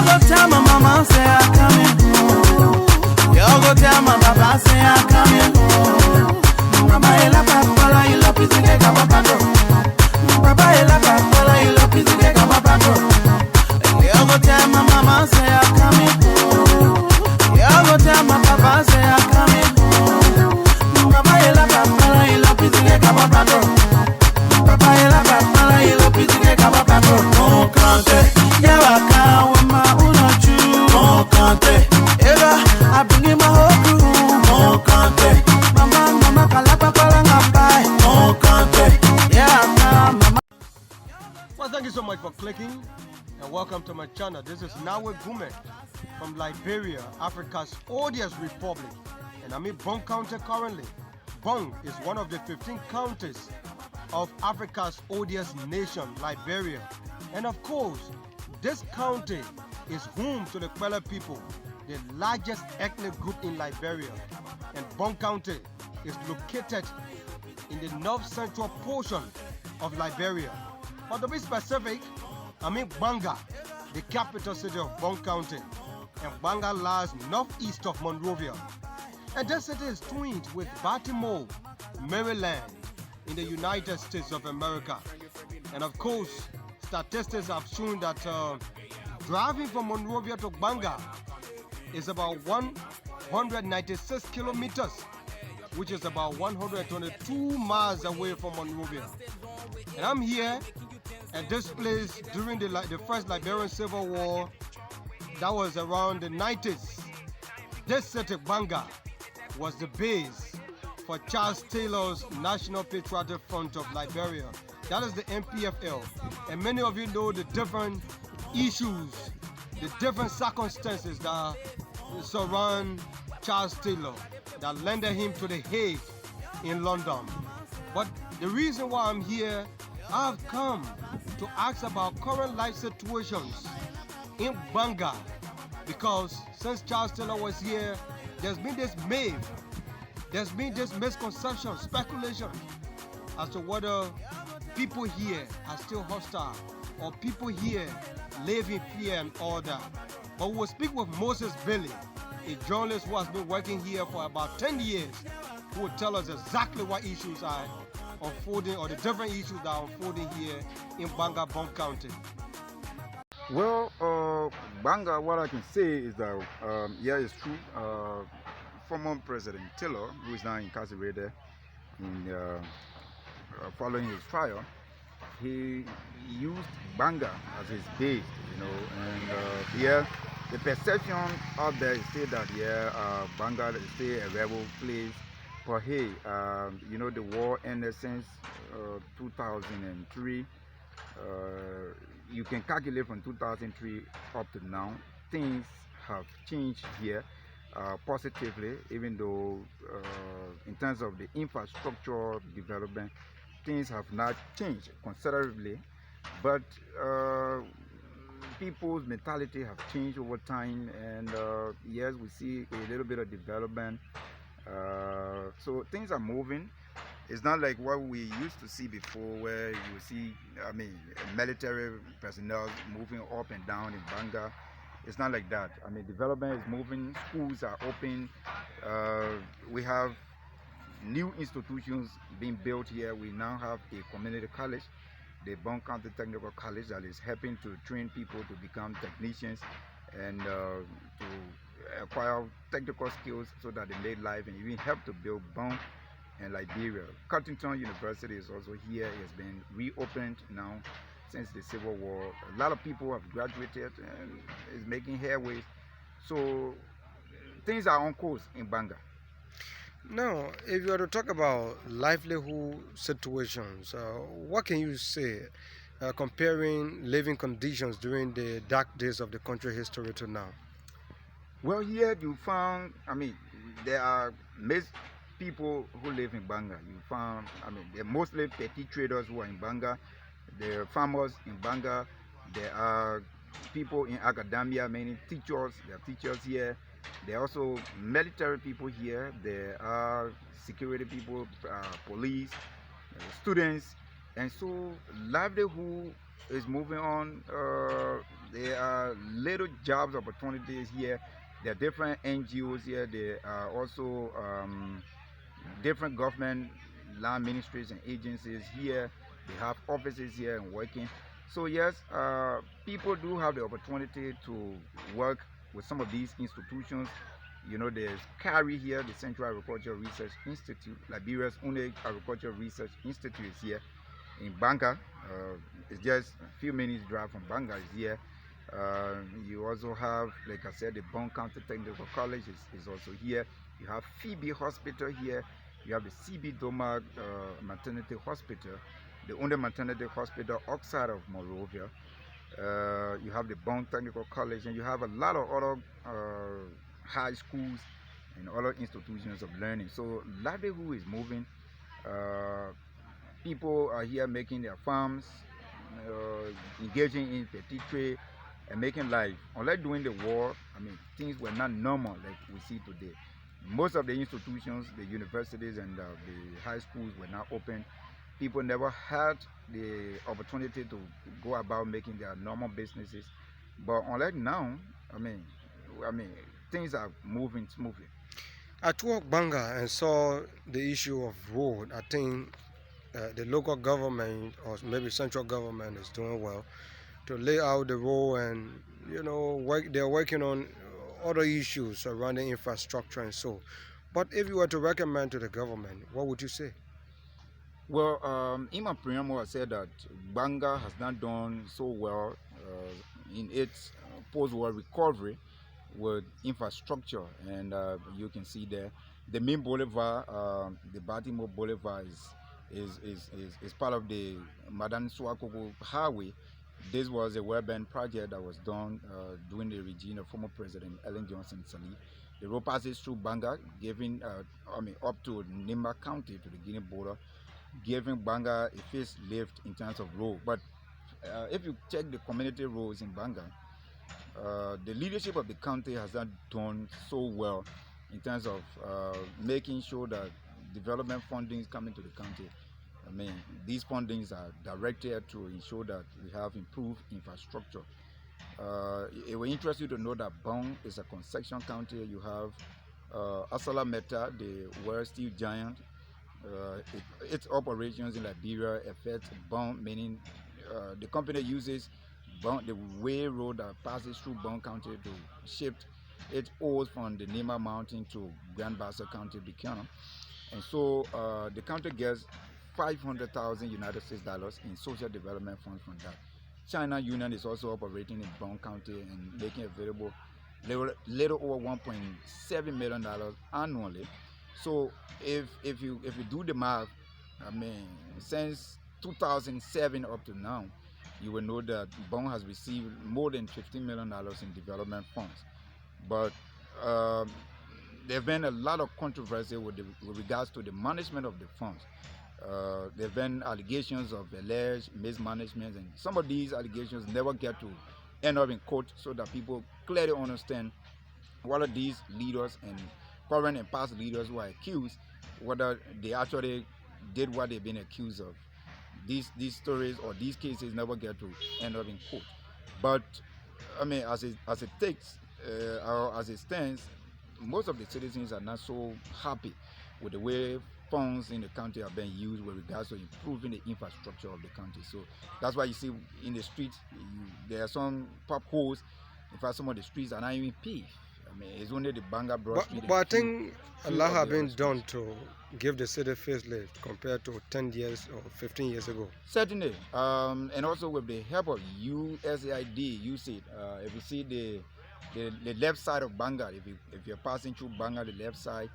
go tell my mama say I'm coming home. You go tell my papa say I'm coming home. Mama ela papa ila pisike kapapato. Papa ela papa ila pisike kapapato. You go tell my mama say I'm coming home. You go tell my papa say I'm coming home. Papa ela papa ila pisike kapapato. Papa ela papa ila pisike kapapato. Mon cante, ya waka wama unachu. Mon cante, ela I bring in my whole crew. Mon cante, mama kalapa palanga. Mon cante, yeah mama. Well, thank you so much for clicking and welcome to my channel. This is Gbarnga from Liberia, Africa's oldest republic, and I'm in Bong County currently. Bong is one of the 15 counties of Africa's oldest nation, Liberia. And of course, this county is home to the Kwela people, the largest ethnic group in Liberia. And Bong County is located in the north-central portion of Liberia. But to be specific, I'm in Gbarnga, the capital city of Bong County. And Gbarnga lies northeast of Monrovia. And this city is twinned with Baltimore, Maryland, in the United States of America. And of course, statistics have shown that driving from Monrovia to Gbarnga is about 196 kilometers, which is about 122 miles away from Monrovia. And I'm here at this place during the first Liberian Civil War. That was around the 90s. This city, Gbarnga, was the base for Charles Taylor's National Patriotic Front of Liberia. That is the NPFL. And many of you know the different issues, the different circumstances that surround Charles Taylor that landed him to the Hague in London. But the reason why I'm here, I've come to ask about current life situations in Gbarnga, because since Charles Taylor was here, there's been this misconception, speculation as to whether people here are still hostile or people here live in fear and order. But we'll speak with Moses Bailey, a journalist who has been working here for about 10 years, who will tell us exactly what issues are unfolding, or the different issues that are unfolding here in Gbarnga, Bong County. Well, Gbarnga, what I can say is that, yeah, it's true. Former President Taylor, who is now incarcerated following his trial, he used Gbarnga as his base, and here the perception out there is still that, Gbarnga is still a rebel place. But hey, the war ended since 2003. You can calculate from 2003 up to now. Things have changed here positively, even though in terms of the infrastructure development, things have not changed considerably. But people's mentality have changed over time, and yes, we see a little bit of development. So things are moving. It's not like what we used to see before, where you see, military personnel moving up and down in Gbarnga. It's not like that. Development is moving. Schools are open. We have new institutions being built here. We now have a community college, the Bong County Technical College, that is helping to train people to become technicians and to acquire technical skills so that they make life, and even help to build Bong and Liberia. Cottington University is also here. It has been reopened now since the Civil War. A lot of people have graduated and is making headway. So things are on course in Gbarnga. Now, if you were to talk about livelihood situations, what can you say comparing living conditions during the dark days of the country history to now? Well, here you found, there are mixed people who live in Gbarnga. You found, they're mostly petty traders who are in Gbarnga. There are farmers in Gbarnga. There are people in academia, many teachers. There are teachers here. There are also military people here. There are security people, police, students. And so livelihood is moving on There are little jobs opportunities here. There are different NGOs here. There are also different government land ministries and agencies here. They have offices here and working. So yes, people do have the opportunity to work with some of these institutions. You know, there's CARI here, the Central Agricultural Research Institute. Liberia's only agricultural research institute is here in Gbarnga. It's just a few minutes drive from Gbarnga is here. You also have, like I said, the Gbarnga County Technical College is also here. You have Phoebe Hospital here. You have the CB Domag Maternity Hospital, the only maternity hospital outside of Monrovia. You have the Gbarnga Technical College, and you have a lot of other high schools and other institutions of learning. So livelihood is moving. People are here making their farms, engaging in petty trade and making life. Unlike during the war, I mean, things were not normal like we see today. Most of the institutions, the universities and the high schools were not open. People never had the opportunity to go about making their normal businesses. But unlike now, I mean, things are moving smoothly. I toured Gbarnga and saw the issue of road. I think the local government or maybe central government is doing well to lay out the road, and they're working on other issues surrounding infrastructure and so. But if you were to recommend to the government, what would you say? Well, in my preamble, I said that Gbarnga has not done so well in its post-war recovery with infrastructure, and you can see there the main boulevard, the Baltimore Boulevard, is part of the Madan Swakoko Highway. This was a well-banned project that was done during the regime of former President Ellen Johnson Sirleaf. The road passes through Gbarnga, giving up to Nimba County to the Guinea border, giving Gbarnga a facelift in terms of road. But if you check the community roads in Gbarnga, the leadership of the county has not done so well in terms of making sure that development funding is coming to the county. I mean, these fundings are directed to ensure that we have improved infrastructure. It will interest you to know that Gbarnga is a construction county. You have Asala Meta, the world steel giant. Its operations in Liberia affect Gbarnga, meaning the company uses the way road that passes through Gbarnga County to ship its ores from the Nema Mountain to Grand Bassa County, Buchanan. And so the county gets 500,000 United States dollars in social development funds from that. China Union is also operating in Gbarnga County and making available little over $1.7 million annually. So if you do the math, I mean, since 2007 up to now, you will know that Gbarnga has received more than $15 million in development funds. But there have been a lot of controversy with regards to the management of the funds. There have been allegations of alleged mismanagement, and some of these allegations never get to end up in court so that people clearly understand what are these leaders and current and past leaders who are accused, whether they actually did what they've been accused of. These stories or these cases never get to end up in court. But I mean, as it takes, or as it stands, most of the citizens are not so happy with the way funds in the county are being used with regards to improving the infrastructure of the county. So that's why you see in the streets there are some pop holes. In fact, some of the streets are not even paved. I mean, it's only the Gbarnga Broad Street. But I think a lot has been done to give the city facelift compared to 10 years or 15 years ago. Certainly, and also with the help of USAID, USAID. If you see the left side of Gbarnga, if you're passing through Gbarnga, the left side,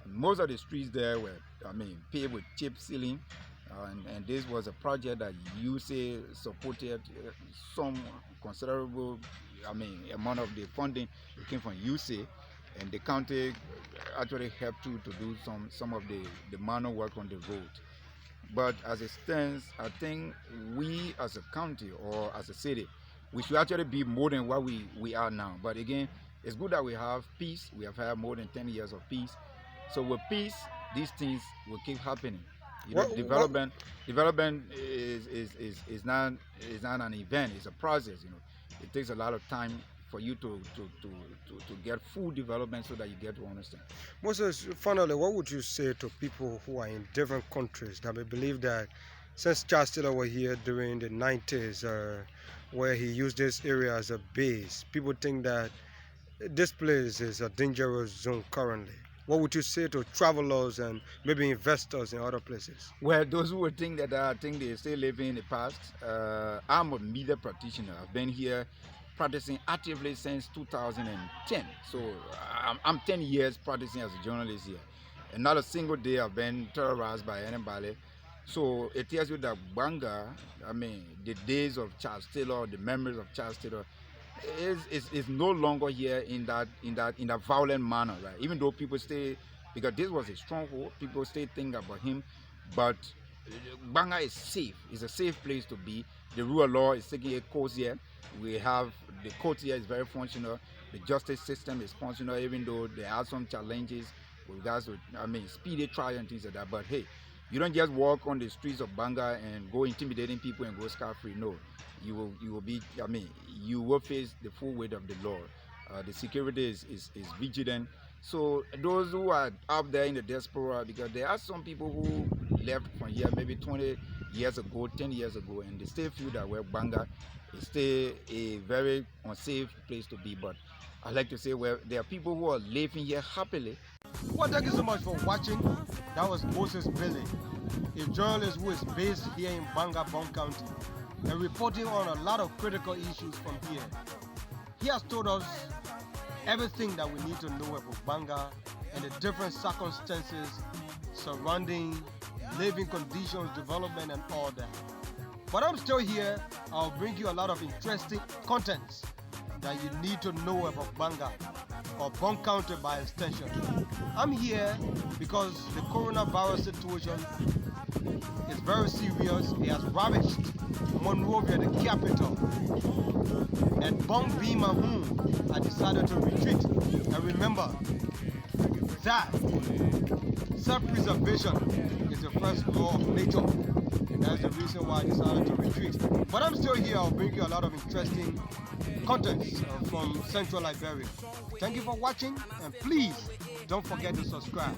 most of the streets there were, I mean, paved with chip sealing, and this was a project that USAID supported. Some considerable, I mean, amount of the funding came from USAID, and the county actually helped to do some of the manual work on the road. But as it stands, I think we as a county or as a city, we should actually be more than what we are now. But again, it's good that we have peace. We have had more than 10 years of peace. So with peace, these things will keep happening. You know, development is not an event. It's a process. You know, it takes a lot of time for you to get full development so that you get to understand. Moses, finally, what would you say to people who are in different countries that may believe that since Charles Taylor were here during the 90s, where he used this area as a base, people think that this place is a dangerous zone currently? What would you say to travelers and maybe investors in other places? Well, those who would think that I think they still living in the past, I'm a media practitioner. I've been here practicing actively since 2010. So I'm 10 years practicing as a journalist here. And not a single day I've been terrorized by anybody. So it tells you that Gbarnga, I mean, the days of Charles Taylor, the memories of Charles Taylor, is no longer here in that violent manner, right? Even though people stay, because this was a stronghold, people stay thinking about him, but Gbarnga is safe. It's a safe place to be. The rule of law is taking a course here. We have the court here is very functional. The justice system is functional, even though there are some challenges with regards to, I mean, speedy trial and things like that. But hey, you don't just walk on the streets of Gbarnga and go intimidating people and go scot-free. No, you will be, I mean, you will face the full weight of the law. The security is vigilant. So those who are out there in the diaspora, because there are some people who left from here maybe 20 years ago, 10 years ago, and they still feel that well, Gbarnga is still a very unsafe place to be. But I like to say, well, there are people who are living here happily. Well, thank you so much for watching. That was Moses Billy, a journalist who is based here in Gbarnga, Bong County, and reporting on a lot of critical issues from here. He has told us everything that we need to know about Gbarnga and the different circumstances surrounding living conditions, development, and all that. But I'm still here. I'll bring you a lot of interesting contents that you need to know about Gbarnga or Bong County by extension. I'm here because the coronavirus situation is very serious. It has ravaged Monrovia, the capital, and Bong being my home, I decided to retreat. And remember that self-preservation is the first law of nature, and that's the reason why I decided to retreat. But I'm still here. I'll bring you a lot of interesting contents from Central Liberia. Thank you for watching, and please don't forget to subscribe.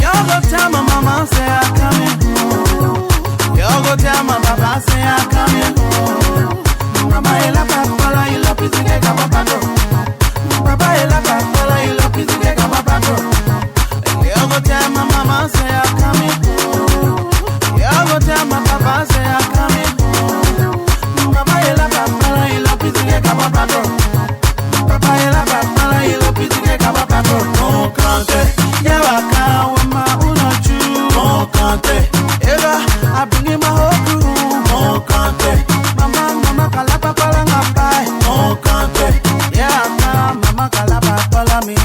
Y'all go tell my mama say I'm coming home. Y'all go tell my papa say I'm coming home. Mama, you like